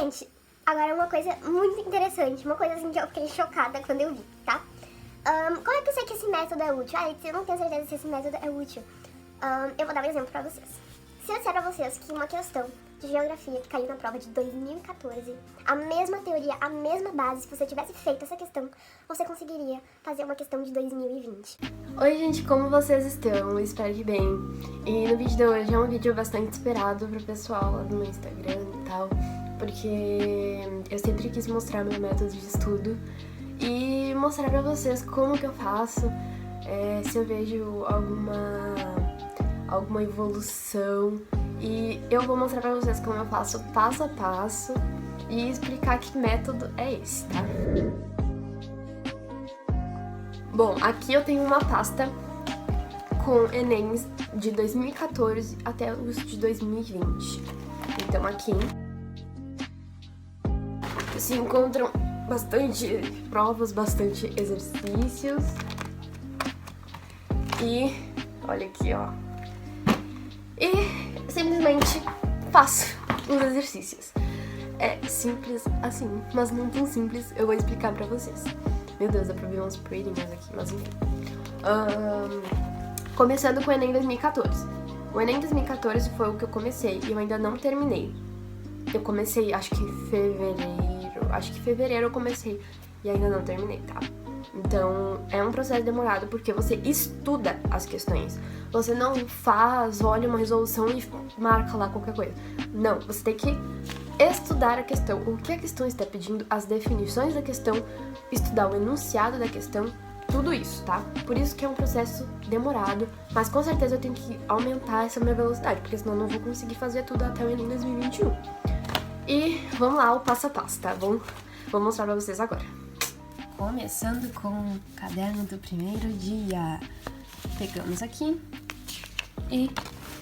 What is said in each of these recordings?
Gente, agora uma coisa muito interessante, uma coisa assim que eu fiquei chocada quando eu vi, tá? Como é que eu sei que esse método é útil? Eu não tenho certeza se esse método é útil. Eu vou dar um exemplo pra vocês. Se eu disser pra vocês que uma questão de geografia que caiu na prova de 2014, a mesma teoria, a mesma base, se você tivesse feito essa questão, você conseguiria fazer uma questão de 2020. Oi gente, como vocês estão? Espero que bem. E no vídeo de hoje é um vídeo bastante esperado pro pessoal lá do meu Instagram e tal, porque eu sempre quis mostrar meu método de estudo e mostrar pra vocês como que eu faço, se eu vejo alguma evolução, e eu vou mostrar pra vocês como eu faço passo a passo e explicar que método é esse, tá? Bom, aqui eu tenho uma pasta com Enems de 2014 até os de 2020. Então aqui se encontram bastante provas, bastante exercícios. E olha aqui, ó. E simplesmente faço os exercícios. É simples assim, mas não tão simples, eu vou explicar pra vocês. Meu Deus, dá pra ver uns pretinhos aqui, mas enfim. Começando com o Enem 2014. O Enem 2014 foi o que eu comecei e eu ainda não terminei. Eu comecei, acho que fevereiro eu comecei e ainda não terminei, tá? Então, é um processo demorado porque você estuda as questões. Você não faz, olha uma resolução e marca lá qualquer coisa. Não, você tem que estudar a questão, o que a questão está pedindo, as definições da questão, estudar o enunciado da questão, tudo isso, tá? Por isso que é um processo demorado, mas com certeza eu tenho que aumentar essa minha velocidade, porque senão eu não vou conseguir fazer tudo até o Enem 2021. E vamos lá, o passo a passo, tá bom? Vou mostrar pra vocês agora. Começando com o caderno do primeiro dia. Pegamos aqui e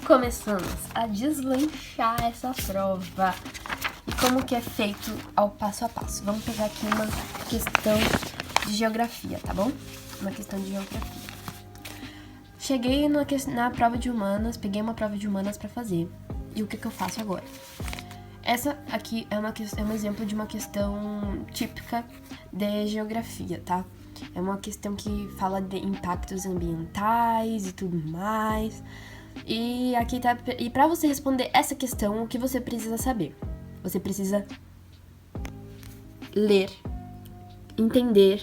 começamos a deslanchar essa prova. E como que é feito ao passo a passo? Vamos pegar aqui uma questão de geografia, tá bom? Uma questão de geografia. Cheguei na prova de humanas, peguei uma prova de humanas pra fazer. E o que eu faço agora? Essa aqui é um exemplo de uma questão típica de geografia, tá? É uma questão que fala de impactos ambientais e tudo mais. E aqui tá. E pra você responder essa questão, o que você precisa saber? Você precisa ler, entender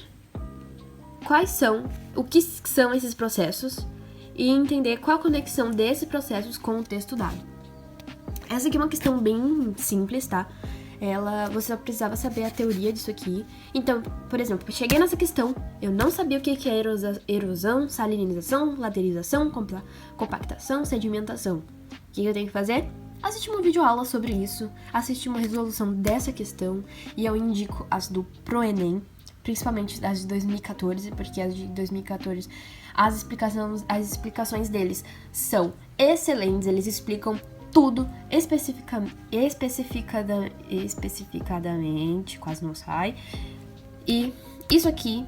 o que são esses processos e entender qual a conexão desses processos com o texto dado. Essa aqui é uma questão bem simples, tá? Você só precisava saber a teoria disso aqui. Então, por exemplo, eu cheguei nessa questão, eu não sabia o que é erosão, salinização, laterização, compactação, sedimentação. O que eu tenho que fazer? Assistir uma videoaula sobre isso, assistir uma resolução dessa questão, e eu indico as do ProEnem, principalmente as de 2014, porque as de 2014, as explicações deles são excelentes, eles explicam tudo especificadamente, quase não sai. E isso aqui,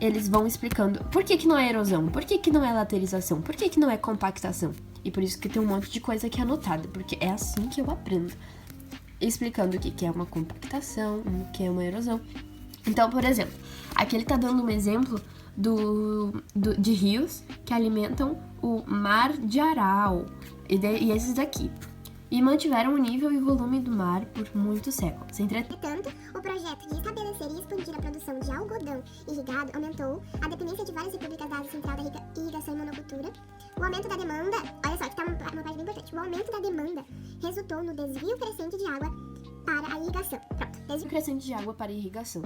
eles vão explicando por que não é erosão, por que não é laterização, por que não é compactação. E por isso que tem um monte de coisa aqui anotada, porque é assim que eu aprendo. Explicando o que é uma compactação, o que é uma erosão. Então, por exemplo, aqui ele tá dando um exemplo de rios que alimentam o Mar de Aral e esses daqui. E mantiveram o nível e volume do mar por muitos séculos. Entretanto, o projeto de estabelecer e expandir a produção de algodão irrigado aumentou a dependência de várias repúblicas da Ásia Central da irrigação e monocultura. O aumento da demanda, olha só, que tá uma parte bem importante. O aumento da demanda resultou no desvio crescente de água para a irrigação. Pronto, desvio crescente de água para a irrigação.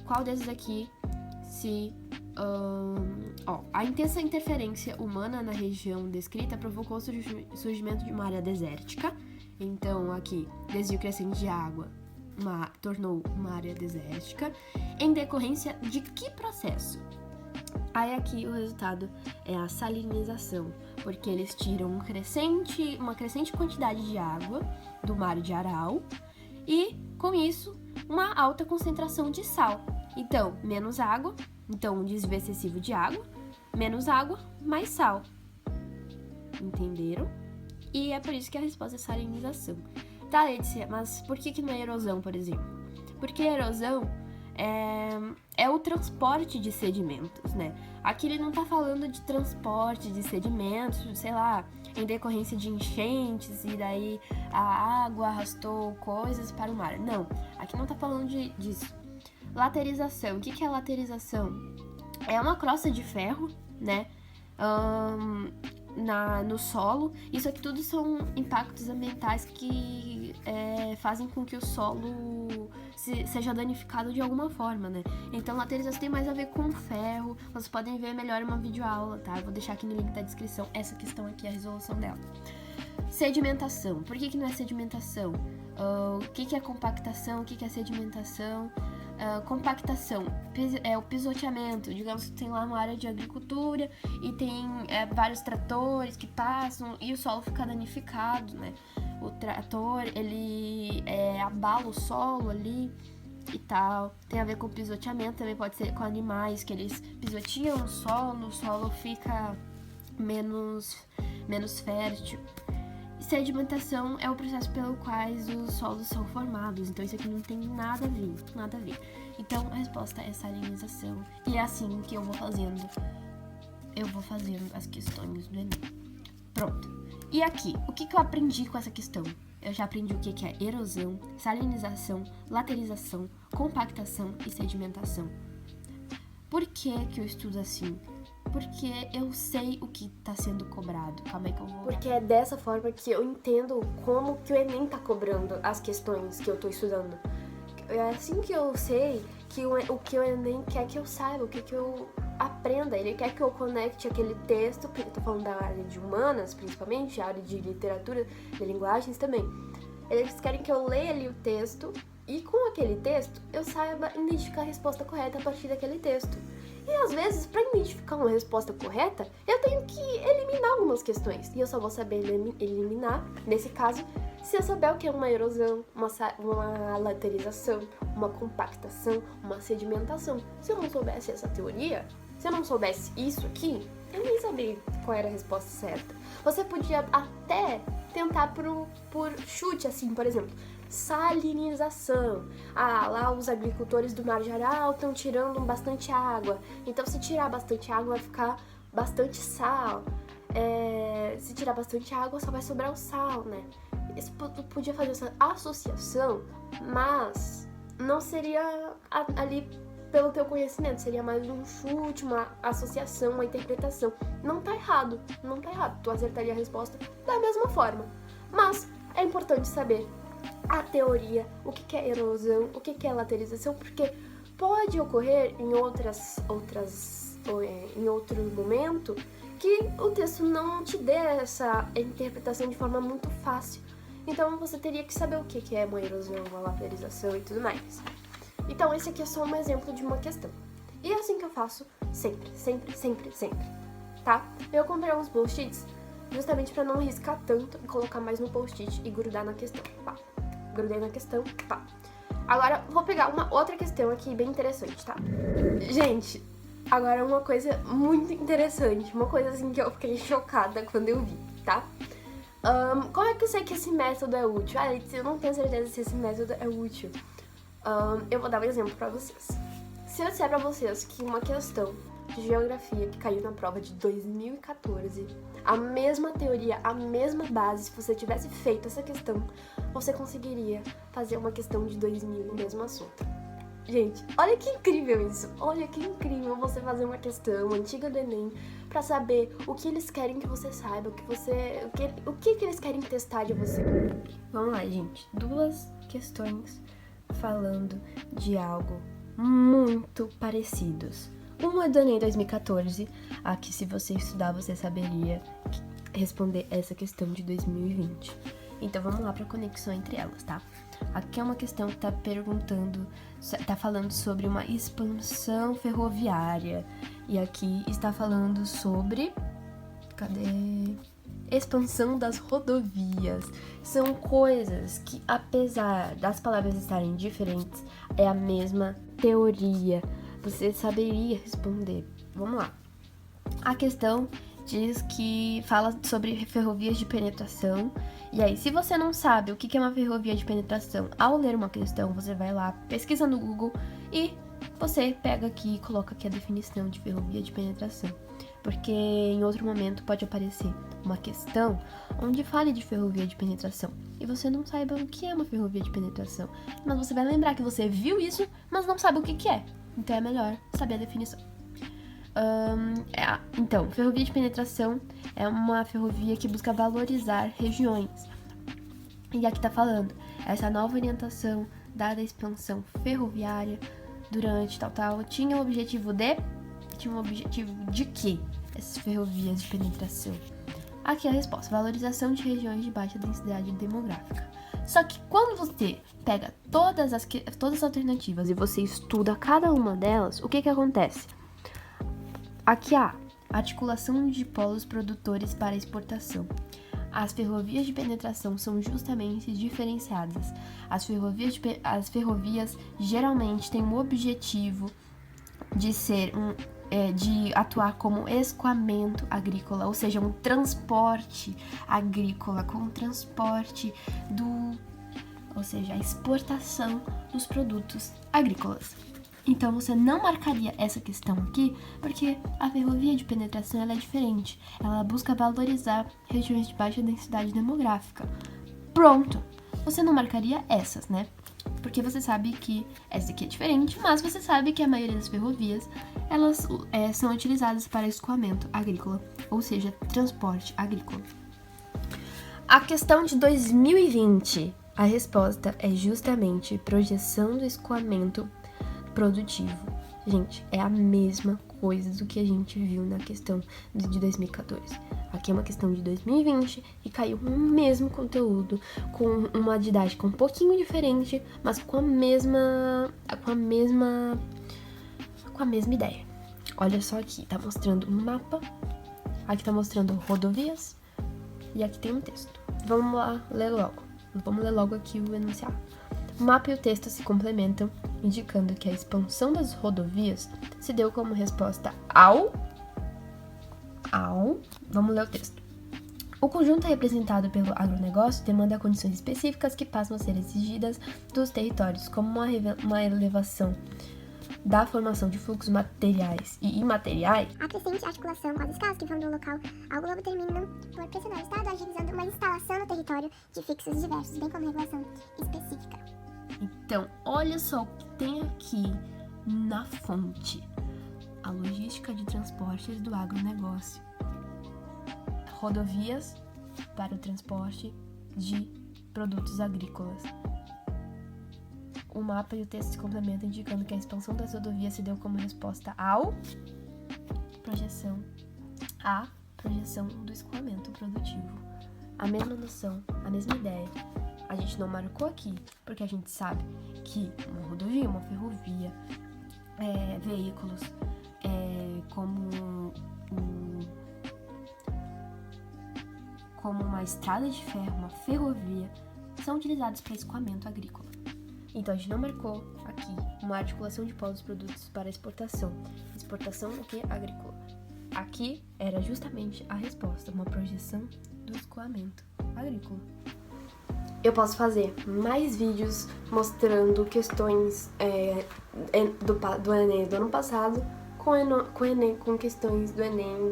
Qual desses aqui a intensa interferência humana na região descrita provocou o surgimento de uma área desértica. Então, aqui, desvio crescente de água tornou uma área desértica. Em decorrência de que processo? Aí aqui o resultado é a salinização, porque eles tiram uma crescente quantidade de água do Mar de Aral e, com isso, uma alta concentração de sal. Então, menos água, então um desvio excessivo de água, menos água, mais sal. Entenderam? E é por isso que a resposta é salinização. Tá, Letícia, mas por que não é erosão, por exemplo? Porque a erosão é o transporte de sedimentos, né? Aqui ele não tá falando de transporte de sedimentos, sei lá, em decorrência de enchentes e daí a água arrastou coisas para o mar. Não, aqui não tá falando disso. Laterização. O que é laterização? É uma crosta de ferro, né? No solo. Isso aqui tudo são impactos ambientais que fazem com que o solo seja danificado de alguma forma, né? Então, laterização tem mais a ver com ferro. Vocês podem ver melhor em uma videoaula, tá? Eu vou deixar aqui no link da descrição essa questão aqui, a resolução dela. Sedimentação. Por que não é sedimentação? O que é compactação? O que é sedimentação? Compactação é o pisoteamento. Digamos que tem lá uma área de agricultura e tem vários tratores que passam e o solo fica danificado, né? O trator, ele abala o solo ali e tal. Tem a ver com pisoteamento, também pode ser com animais que eles pisoteam o solo fica menos fértil. Sedimentação é o processo pelo qual os solos são formados, então isso aqui não tem nada a ver. Então a resposta é salinização, e é assim que eu vou fazendo as questões do Enem. Pronto. E aqui, o que eu aprendi com essa questão? Eu já aprendi o que é erosão, salinização, laterização, compactação e sedimentação. Por que eu estudo assim? Porque eu sei o que tá sendo cobrado. Calma aí que eu vou... Porque é dessa forma que eu entendo como que o Enem tá cobrando as questões que eu tô estudando. É assim que eu sei que o que o Enem quer que eu saiba, o que eu aprenda. Ele quer que eu conecte aquele texto, porque eu tô falando da área de humanas, principalmente, a área de literatura, de linguagens também. Eles querem que eu leia ali o texto e com aquele texto eu saiba identificar a resposta correta a partir daquele texto. E às vezes, para identificar uma resposta correta, eu tenho que eliminar algumas questões. E eu só vou saber eliminar, nesse caso, se eu souber o que é uma erosão, uma laterização, uma compactação, uma sedimentação. Se eu não soubesse essa teoria, se eu não soubesse isso aqui, eu nem sabia qual era a resposta certa. Você podia até tentar por chute, assim, por exemplo, salinização. Lá os agricultores do Mar de Aral estão tirando bastante água. Então, se tirar bastante água, vai ficar bastante sal. Se tirar bastante água, só vai sobrar o sal, né? Isso podia fazer essa associação, mas não seria ali pelo teu conhecimento, seria mais um chute, uma associação, uma interpretação. Não tá errado. Tu acertaria a resposta da mesma forma. Mas é importante saber a teoria, o que é erosão, o que é laterização, porque pode ocorrer em em outro momento que o texto não te dê essa interpretação de forma muito fácil. Então você teria que saber o que é uma erosão, uma laterização e tudo mais. Então esse aqui é só um exemplo de uma questão. E é assim que eu faço sempre, tá? Eu comprei uns post-its justamente para não riscar tanto e colocar mais no post-it e grudar na questão, tá? Grudei na questão, tá. Agora vou pegar uma outra questão aqui bem interessante, tá? Gente, agora uma coisa muito interessante, uma coisa assim que eu fiquei chocada quando eu vi, tá? Como é que eu sei que esse método é útil? Eu não tenho certeza se esse método é útil. Eu vou dar um exemplo pra vocês. Se eu disser pra vocês que uma questão de geografia que caiu na prova de 2014, a mesma teoria, a mesma base, se você tivesse feito essa questão, você conseguiria fazer uma questão de 2000 no mesmo assunto. Gente, olha que incrível isso! Olha que incrível você fazer uma questão antiga do Enem pra saber o que eles querem que você saiba, o que eles querem testar de você. Vamos lá, gente. 2 questões falando de algo muito parecidos. Uma é do Enem 2014, aqui se você estudar você saberia responder essa questão de 2020. Então vamos lá para a conexão entre elas, tá? Aqui é uma questão que tá falando sobre uma expansão ferroviária. E aqui está falando sobre... Expansão das rodovias. São coisas que, apesar das palavras estarem diferentes, é a mesma teoria. Você saberia responder. Vamos lá. A questão diz que fala sobre ferrovias de penetração. E aí, se você não sabe o que é uma ferrovia de penetração, ao ler uma questão, você vai lá, pesquisa no Google e você pega aqui e coloca aqui a definição de ferrovia de penetração. Porque em outro momento pode aparecer uma questão onde fale de ferrovia de penetração e você não saiba o que é uma ferrovia de penetração. Mas você vai lembrar que você viu isso, mas não sabe o que é. Então é melhor saber a definição. Então, ferrovia de penetração é uma ferrovia que busca valorizar regiões. E aqui tá falando, essa nova orientação dada a expansão ferroviária durante tal, tinha o objetivo de quê? Essas ferrovias de penetração. Aqui é a resposta, valorização de regiões de baixa densidade demográfica. Só que quando você pega todas as alternativas e você estuda cada uma delas, o que acontece? Aqui há articulação de polos produtores para exportação. As ferrovias de penetração são justamente diferenciadas. As ferrovias geralmente têm o objetivo de atuar como escoamento agrícola, ou seja, um transporte agrícola, com o transporte ou seja, a exportação dos produtos agrícolas. Então você não marcaria essa questão aqui, porque a ferrovia de penetração ela é diferente. Ela busca valorizar regiões de baixa densidade demográfica. Pronto! Você não marcaria essas, né? Porque você sabe que essa aqui é diferente, mas você sabe que a maioria das ferrovias elas são utilizadas para escoamento agrícola, ou seja, transporte agrícola. A questão de 2020, a resposta é justamente projeção do escoamento produtivo. Gente, é a mesma coisa do que a gente viu na questão de 2014. Aqui é uma questão de 2020 e caiu o mesmo conteúdo, com uma didática um pouquinho diferente, mas com a mesma ideia. Olha só aqui, tá mostrando um mapa, aqui tá mostrando rodovias e aqui tem um texto. Vamos lá ler logo. Vamos ler logo aqui o enunciado. O mapa e o texto se complementam, indicando que a expansão das rodovias se deu como resposta ao... Vamos ler o texto. O conjunto representado pelo agronegócio demanda condições específicas que passam a ser exigidas dos territórios, como uma elevação da formação de fluxos materiais e imateriais. A crescente articulação com as escalas que vão do local ao globo terminam por pressionar o Estado agilizando uma instalação no território de fixos diversos, bem como regulação específica. Então, olha só o que tem aqui na fonte. A logística de transportes do agronegócio. Rodovias para o transporte de produtos agrícolas. O mapa e o texto se complementam, indicando que a expansão das rodovias se deu como resposta à projeção do escoamento produtivo. A mesma noção, a mesma ideia. A gente não marcou aqui, porque a gente sabe que uma rodovia, uma ferrovia, veículos como uma estrada de ferro, uma ferrovia, são utilizados para escoamento agrícola. Então a gente não marcou aqui uma articulação de polos produtos para exportação. Exportação o que? Agrícola. Aqui era justamente a resposta, uma projeção do escoamento agrícola. Eu posso fazer mais vídeos mostrando questões do Enem do ano passado com questões do Enem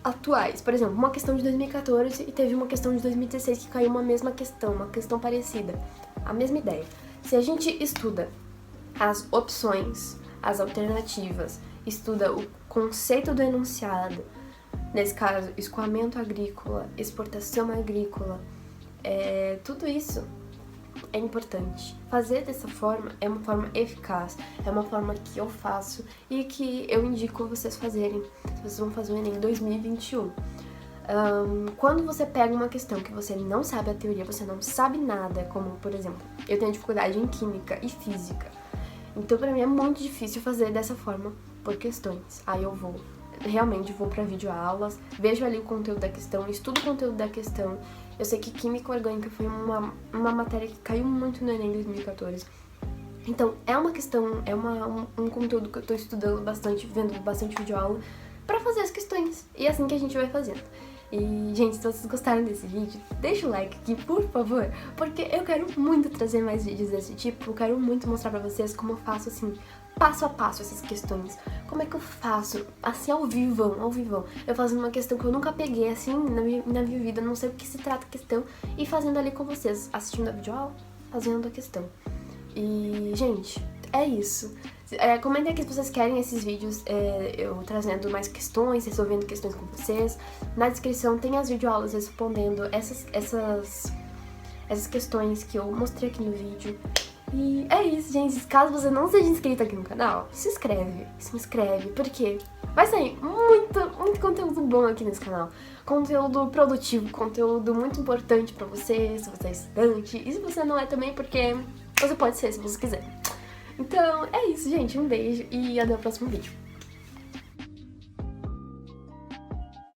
atuais. Por exemplo, uma questão de 2014 e teve uma questão de 2016 que caiu uma mesma questão, uma questão parecida. A mesma ideia. Se a gente estuda as opções, as alternativas, estuda o conceito do enunciado, nesse caso, escoamento agrícola, exportação agrícola, tudo isso é importante. Fazer dessa forma é uma forma eficaz, é uma forma que eu faço e que eu indico vocês fazerem, se vocês vão fazer o Enem 2021. Quando você pega uma questão que você não sabe a teoria, você não sabe nada, como, por exemplo, eu tenho dificuldade em química e física, então pra mim é muito difícil fazer dessa forma por questões. Aí eu realmente vou pra videoaulas, vejo ali o conteúdo da questão, estudo o conteúdo da questão. Eu sei que química orgânica foi uma matéria que caiu muito no Enem 2014. Então, é uma questão, um conteúdo que eu tô estudando bastante, vendo bastante videoaula, pra fazer as questões. E é assim que a gente vai fazendo. E, gente, se vocês gostaram desse vídeo, deixa o like aqui, por favor, porque eu quero muito trazer mais vídeos desse tipo, eu quero muito mostrar pra vocês como eu faço, assim, passo a passo essas questões. Como é que eu faço, assim, ao vivão. Eu fazendo uma questão que eu nunca peguei, assim, na minha vida, não sei o que se trata a questão, e fazendo ali com vocês, assistindo a videoaula, fazendo a questão. E, gente, é isso. Comentem aqui se vocês querem esses vídeos, eu trazendo mais questões, resolvendo questões com vocês. Na descrição tem as videoaulas respondendo essas questões que eu mostrei aqui no vídeo. E é isso, gente. Caso você não seja inscrito aqui no canal, se inscreve, porque vai sair muito conteúdo bom aqui nesse canal. Conteúdo produtivo, conteúdo muito importante pra você, se você é estudante. E se você não é também, porque você pode ser, se você quiser. Então, é isso, gente. Um beijo e até o próximo vídeo.